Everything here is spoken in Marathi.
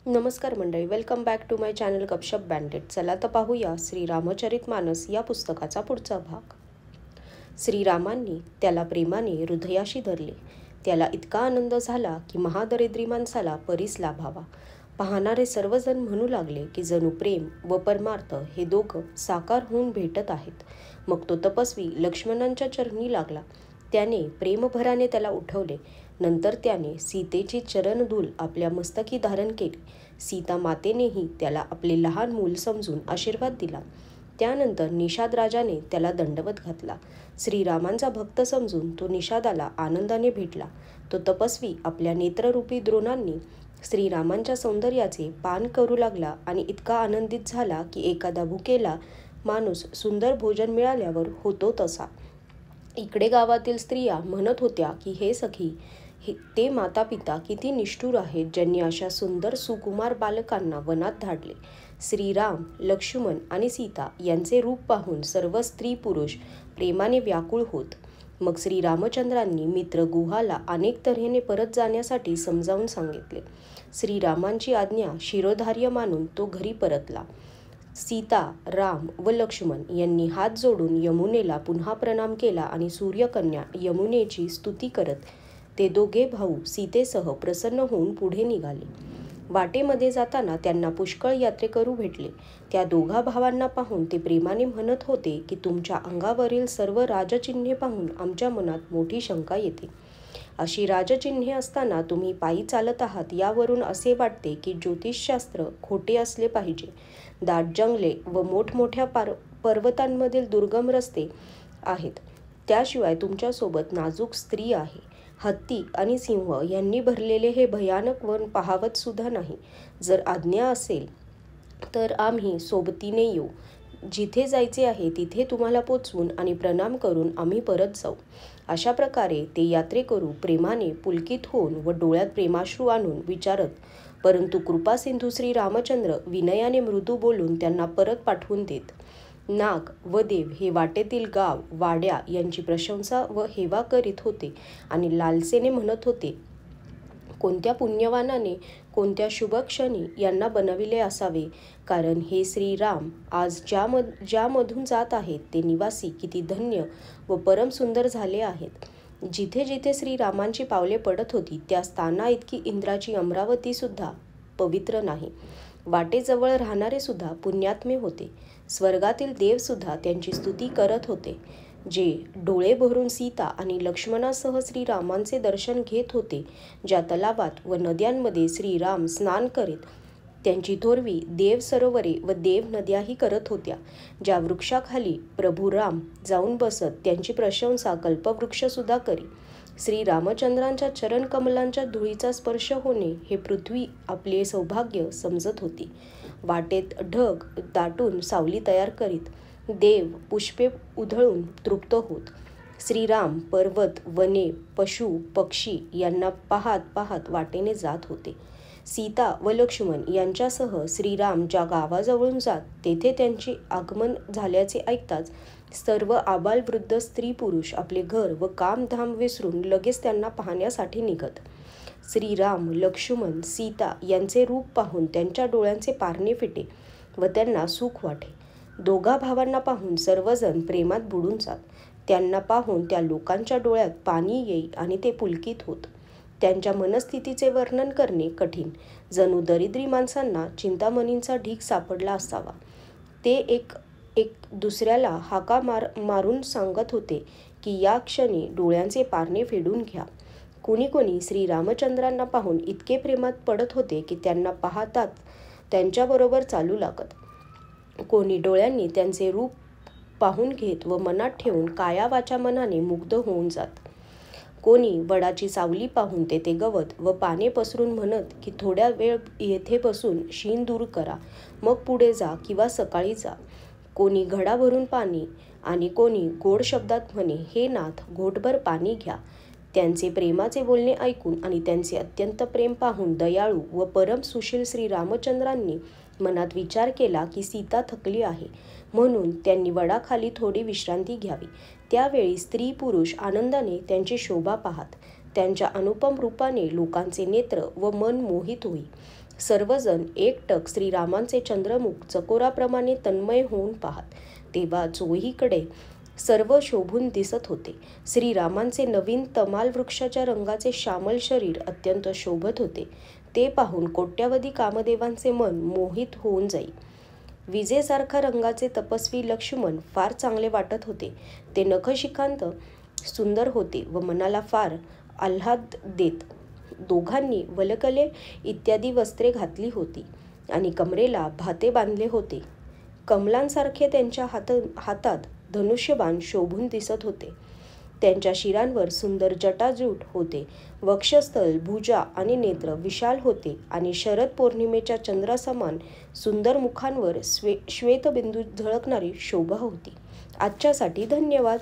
नमस्कार मंडळी, welcome back to my channel Gapshap banded. चला तर पाहूया श्री रामचरितमानस या पुस्तकाचा पुढचा भाग. श्रीरामांनी त्याला प्रेमाने हृदयाशी धरले. त्याला इतका आनंद झाला की महादरिद्री माणसाला परीस लाभावा. पाहणारे सर्वजण म्हणू लागले की जणू प्रेम व परमार्थ हे दोघं साकार होऊन भेटत आहेत. मग तो तपस्वी लक्ष्मणांच्या चरणी लागला. त्याने प्रेमभराने त्याला उठवले. नंतर त्याने सीतेची चरणधूल आपल्या मस्तकी धारण केली. सीता मातेनेही त्याला आपले लहान मूल समजून आशीर्वाद दिला. त्यानंतर निषाद राजाने त्याला दंडवत घातला. श्रीरामांचा भक्त समजून तो निषादाला आनंदाने भेटला. तो तपस्वी आपल्या नेत्ररूपी द्रोणांनी श्रीरामांच्या सौंदर्याचे पान करू लागला आणि इतका आनंदित झाला की एखादा भुकेला माणूस सुंदर भोजन मिळाल्यावर होतो तसा. इकडे गावातील स्त्रिया म्हणत होत्या की हे सखी, ते माता पिता किती निष्ठुर आहेत ज्यांनी अशा सुंदर सुकुमार बालकांना वनात धाडले. श्रीराम, लक्ष्मण आणि सीता यांचे रूप पाहून सर्व स्त्री पुरुष प्रेमाने व्याकुळ होत. मग श्रीरामचंद्रांनी मित्र गुहाला अनेक तऱ्हेने परत जाण्यासाठी समजावून सांगितले. श्रीरामांची आज्ञा शिरोधार्य मानून तो घरी परतला. सीता, राम व लक्ष्मण यांनी हात जोडून यमुनेला पुन्हा प्रणाम केला आणि सूर्यकन्या यमुनेची स्तुती करत ते दोघे भाऊ सीतेसह प्रसन्न होऊन पुढे निघाले. वाटेमध्ये जाताना त्यांना पुष्कळ यात्रेकरू भेटले. त्या दोघा भावांना पाहून ते प्रेमाने म्हणत होते की तुमच्या अंगावरील सर्व राजचिन्हे पाहून आमच्या मनात मोठी शंका येते. अशी राजचिन्हे असताना तुम्ही पायी चालत आहात यावरून असे वाटते की ज्योतिषशास्त्र खोटे असले पाहिजे. दाट जंगले व मोठमोठ्या पर्वतांमधील दुर्गम रस्ते आहेत. त्याशिवाय तुमच्यासोबत नाजूक स्त्री आहे. हत्ती आणि सिंह यांनी भरलेले हे भयानक वन पाहावत सुद्धा नाही. जर आज्ञा असेल तर आम्ही सोबतीने येऊ. जिथे जायचे आहे तिथे तुम्हाला पोचवून आणि प्रणाम करून आम्ही परत जाऊ. अशा प्रकारे ते यात्रेकरू प्रेमाने पुलकित होऊन व डोळ्यात प्रेमाश्रू आणून विचारत, परंतु कृपासिंधू श्री रामचंद्र विनयाने मृदू बोलून त्यांना परत पाठवून देत. नाग व देव हे वाटेतील गाव वाड्या यांची प्रशंसा व हेवा करीत होते आणि लालसेने म्हणत होते, कोणत्या पुण्यवानाने कोणत्या शुभक्षणी यांना बनविले असावे, कारण हे श्रीराम आज ज्यामधून जात आहेत ते निवासी किती धन्य व परम सुंदर झाले आहेत. जिथे जिथे श्रीरामांची पावले पडत होती त्या स्थाना इतकी इंद्राची अमरावती सुद्धा पवित्र नाही. वाटेजवळ राहणारे सुद्धा पुण्यात्मे होते. स्वर्गातील देव सुद्धा त्यांची स्तुती करत होते. जे डोळे भरून सीता आणि लक्ष्मणासह श्रीरामांचे दर्शन घेत होते, ज्या तलावात व नद्यांमध्ये श्रीराम स्नान करीत त्यांची थोरवी देव सरोवरे व देव नद्याही करत होत्या, ज्या वृक्षाखाली प्रभू राम जाऊन बसत त्यांची प्रशंसा कल्पवृक्षसुद्धा करी. श्रीरामचंद्रांच्या चरणकमलांच्या धुळीचा स्पर्श होणे हे पृथ्वी आपले सौभाग्य समजत होती. वाटेत ढग दाटून सावली तयार करीत देव पुष्पे उधळून तृप्त होत. श्रीराम पर्वत, वने, पशु, पक्षी यांना पाहत पाहत वाटेने जात होते. सीता व लक्ष्मण यांच्यासह श्रीराम ज्या गावाजवळून जात तेथे त्यांचे आगमन झाल्याचे ऐकताच सर्व आबालवृद्ध स्त्री पुरुष आपले घर व कामधाम विसरून लगेच त्यांना पाहण्यासाठी निघत. श्रीराम, लक्ष्मण, सीता यांचे रूप पाहून त्यांच्या डोळ्यांचे पारणे फिटे व त्यांना सुख वाटे. दोघा भावांना पाहून सर्वजण प्रेमात बुडून जात. त्यांना पाहून त्या लोकांच्या डोळ्यात पाणी येई आणि ते पुलकित होत. त्यांच्या मनस्थितीचे वर्णन करणे कठीण. जणू दरिद्री माणसांना चिंतामणींचा ढीग सापडला असावा. ते एक दुसऱ्याला हाका मारून सांगत होते की या क्षणी डोळ्यांचे पारणे फेडून घ्या. कोणी श्रीरामचंद्रांना पाहून इतके प्रेमात पडत होते की त्यांना पाहताच त्यांच्याबरोबर चालू लागत. कोणी डोळ्यांनी त्यांचे रूप पाहून घेत व मनात ठेवून काया वाचा मनाने मुग्ध होऊन जात. कोणी वडाची सावली पाहून तेथे गवत व पाने पसरून म्हणत की थोड्या वेळ येथे बसून शीण दूर करा, मग पुढे जा किंवा सकाळी जा. कोणी घडा भरून पाणी आणि कोणी गोड शब्दात म्हणे, हे नाथ, घोटभर पाणी घ्या. त्यांचे प्रेमाचे बोलणे ऐकून आणि त्यांचे अत्यंत प्रेम पाहून दयाळू व परम सुशील श्रीरामचंद्रांनी मनात विचार केला की सीता थकली आहे, म्हणून त्यांनी वडाखाली थोडी विश्रांती घ्यावी. त्यावेळी स्त्री पुरुष आनंदाने त्यांची शोभा पाहत. त्यांच्या अनुपम रूपाने लोकांचे नेत्र व मन मोहित होई. सर्वजण एकटक श्रीरामांचे चंद्रमुख चकोराप्रमाणे तन्मय होऊन पाहत. तेव्हा चोहीकडे सर्व शोभून दिसत होते. श्रीरामांचे नवीन तमाल वृक्षाच्या रंगाचे श्यामल शरीर अत्यंत शोभत होते. ते पाहून कोट्यावधी कामदेवांचे मन मोहित होऊन जाई. विजेसारखा रंगाचे तपस्वी लक्ष्मण फार चांगले वाटत होते. ते नखशिखांत सुंदर होते व मनाला फार आल्हाद देत. दोघांनी वलकले इत्यादी वस्त्रे घातली होती आणि कमरेला भाते बांधले होते. कमलांसारखे त्यांच्या हातात धनुष्यबाण शोभून दिसत होते. त्यांच्या शिरांवर सुंदर जटाजूट होते. वक्षस्थल, भुजा आणि नेत्र विशाल होते आणि शरद पौर्णिमेच्या चंद्रासमान सुंदर मुखांवर श्वेतबिंदू झळकणारी शोभा होती. आजच्यासाठी धन्यवाद.